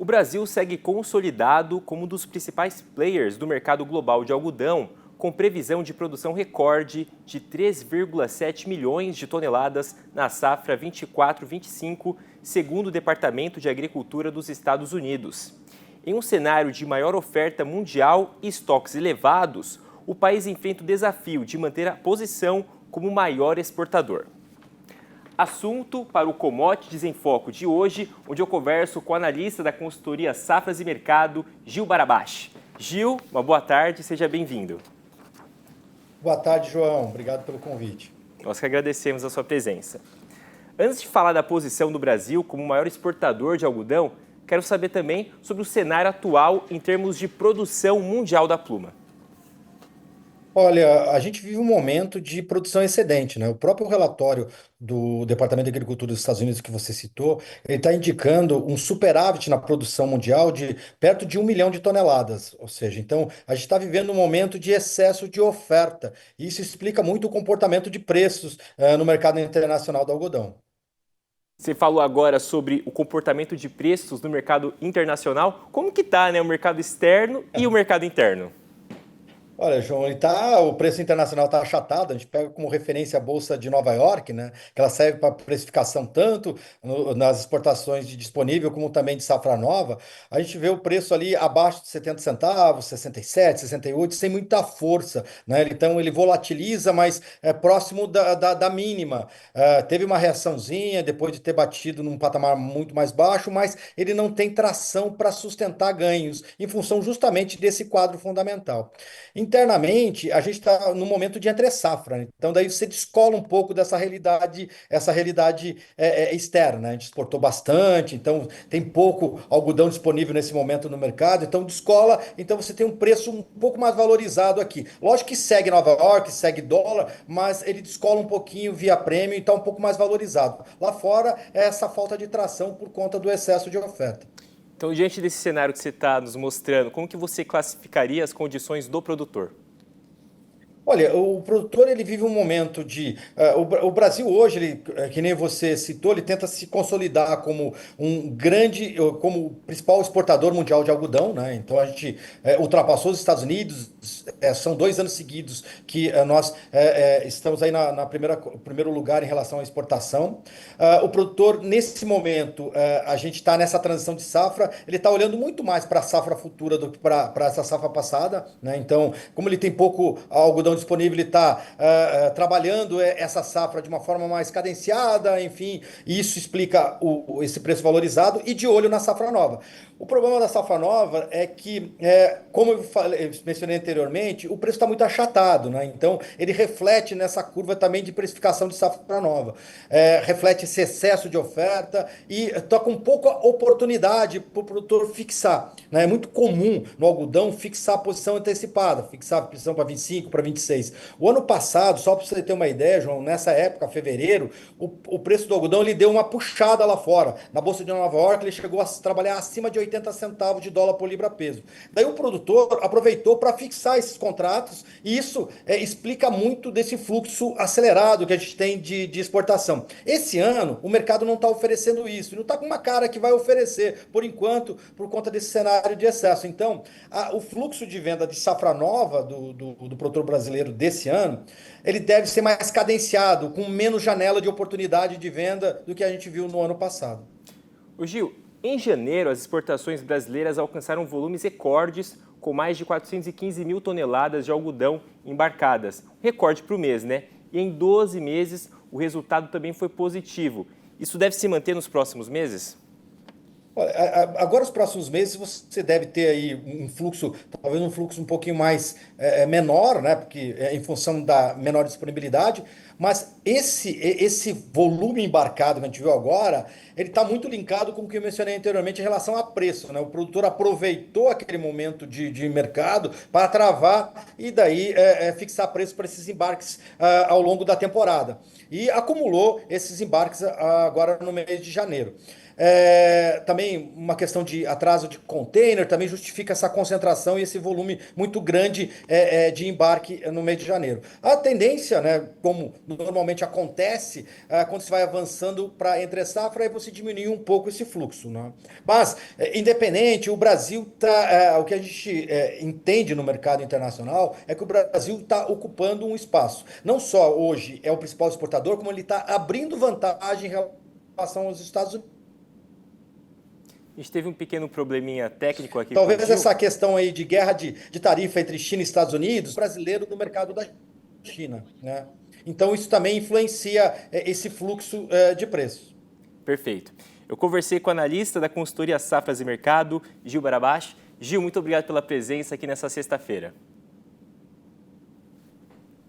O Brasil segue consolidado como um dos principais players do mercado global de algodão, com previsão de produção recorde de 3,7 milhões de toneladas na safra 24-25, segundo o Departamento de Agricultura dos Estados Unidos. Em um cenário de maior oferta mundial e estoques elevados, o país enfrenta o desafio de manter a posição como o maior exportador. Assunto para o Commodities em Foco de hoje, onde eu converso com o analista da consultoria Safras e Mercado, Gil Barabashi. Gil, uma boa tarde, seja bem-vindo. Boa tarde, João. Obrigado pelo convite. Nós que agradecemos a sua presença. Antes de falar da posição do Brasil como o maior exportador de algodão, quero saber também sobre o cenário atual em termos de produção mundial da pluma. Olha, a gente vive um momento de produção excedente, né? O próprio relatório do Departamento de Agricultura dos Estados Unidos que você citou, ele está indicando um superávit na produção mundial de perto de 1 milhão de toneladas. Ou seja, então a gente está vivendo um momento de excesso de oferta. E isso explica muito o comportamento de preços, no mercado internacional do algodão. Você falou agora sobre o comportamento de preços no mercado internacional. Como que está, né, o mercado externo e o mercado interno? Olha, João, o preço internacional está achatado. A gente pega como referência a Bolsa de Nova York, né? Que ela serve para precificação tanto nas exportações de disponível como também de safra nova. A gente vê o preço ali abaixo de 70 centavos, 67, 68, sem muita força, né? Então ele volatiliza, mas é próximo da mínima. Teve uma reaçãozinha depois de ter batido num patamar muito mais baixo, mas ele não tem tração para sustentar ganhos, em função justamente desse quadro fundamental. Internamente, a gente está no momento de entre-safra, né? Então daí você descola um pouco dessa realidade, essa realidade externa, né? A gente exportou bastante, então tem pouco algodão disponível nesse momento no mercado, então descola, então você tem um preço um pouco mais valorizado aqui. Lógico que segue Nova York, segue dólar, mas ele descola um pouquinho via prêmio e está um pouco mais valorizado. Lá fora é essa falta de tração por conta do excesso de oferta. Então, diante desse cenário que você está nos mostrando, como que você classificaria as condições do produtor? Olha, o produtor ele vive um momento de. O Brasil hoje, que nem você citou, ele tenta se consolidar como como o principal exportador mundial de algodão, né? Então a gente ultrapassou os Estados Unidos, são 2 anos seguidos que nós estamos aí na primeiro lugar em relação à exportação. O produtor, nesse momento, a gente está nessa transição de safra, ele está olhando muito mais para a safra futura do que para essa safra passada, né? Então, como ele tem pouco algodão disponível, ele está trabalhando essa safra de uma forma mais cadenciada, enfim, e isso explica esse preço valorizado e de olho na safra nova. O problema da safra nova é que, como eu mencionei anteriormente, o preço está muito achatado, né? Então, ele reflete nessa curva também de precificação de safra nova. Reflete esse excesso de oferta e está com pouca oportunidade para o produtor fixar, né? É muito comum no algodão fixar a posição antecipada, fixar a posição para 25, para 26. O ano passado, só para você ter uma ideia, João, nessa época, fevereiro, o preço do algodão ele deu uma puxada lá fora. Na Bolsa de Nova York, ele chegou a trabalhar acima de 80 centavos de dólar por libra-peso. Daí o produtor aproveitou para fixar esses contratos e isso explica muito desse fluxo acelerado que a gente tem de exportação. Esse ano, o mercado não está oferecendo isso, não está com uma cara que vai oferecer, por enquanto, por conta desse cenário de excesso. Então, o fluxo de venda de safra nova do produtor brasileiro desse ano, ele deve ser mais cadenciado, com menos janela de oportunidade de venda do que a gente viu no ano passado. O Gil, em janeiro, as exportações brasileiras alcançaram volumes recordes, com mais de 415 mil toneladas de algodão embarcadas. Recorde para o mês, né? E em 12 meses, o resultado também foi positivo. Isso deve se manter nos próximos meses? Agora, os próximos meses, você deve ter aí um fluxo, talvez um fluxo um pouquinho mais menor, né? Porque em função da menor disponibilidade, mas esse volume embarcado que a gente viu agora, ele está muito linkado com o que eu mencionei anteriormente em relação a preço, né? O produtor aproveitou aquele momento de mercado para travar e daí fixar preço para esses embarques ao longo da temporada. E acumulou esses embarques agora no mês de janeiro. Também uma questão de atraso de container também justifica essa concentração e esse volume muito grande de embarque no mês de janeiro. A tendência, né, como normalmente acontece, quando se vai avançando para entre safra, é você diminuir um pouco esse fluxo, né? Mas, independente, o Brasil está. O que a gente entende no mercado internacional é que o Brasil está ocupando um espaço. Não só hoje é o principal exportador, como ele está abrindo vantagem em relação aos Estados Unidos. A gente teve um pequeno probleminha técnico aqui com o Talvez Gil. essa questão aí de guerra de tarifa entre China e Estados Unidos, brasileiro no mercado da China, né? Então isso também influencia esse fluxo de preços. Perfeito. Eu conversei com o analista da consultoria Safras e Mercado, Gil Barabás. Gil, muito obrigado pela presença aqui nessa sexta-feira.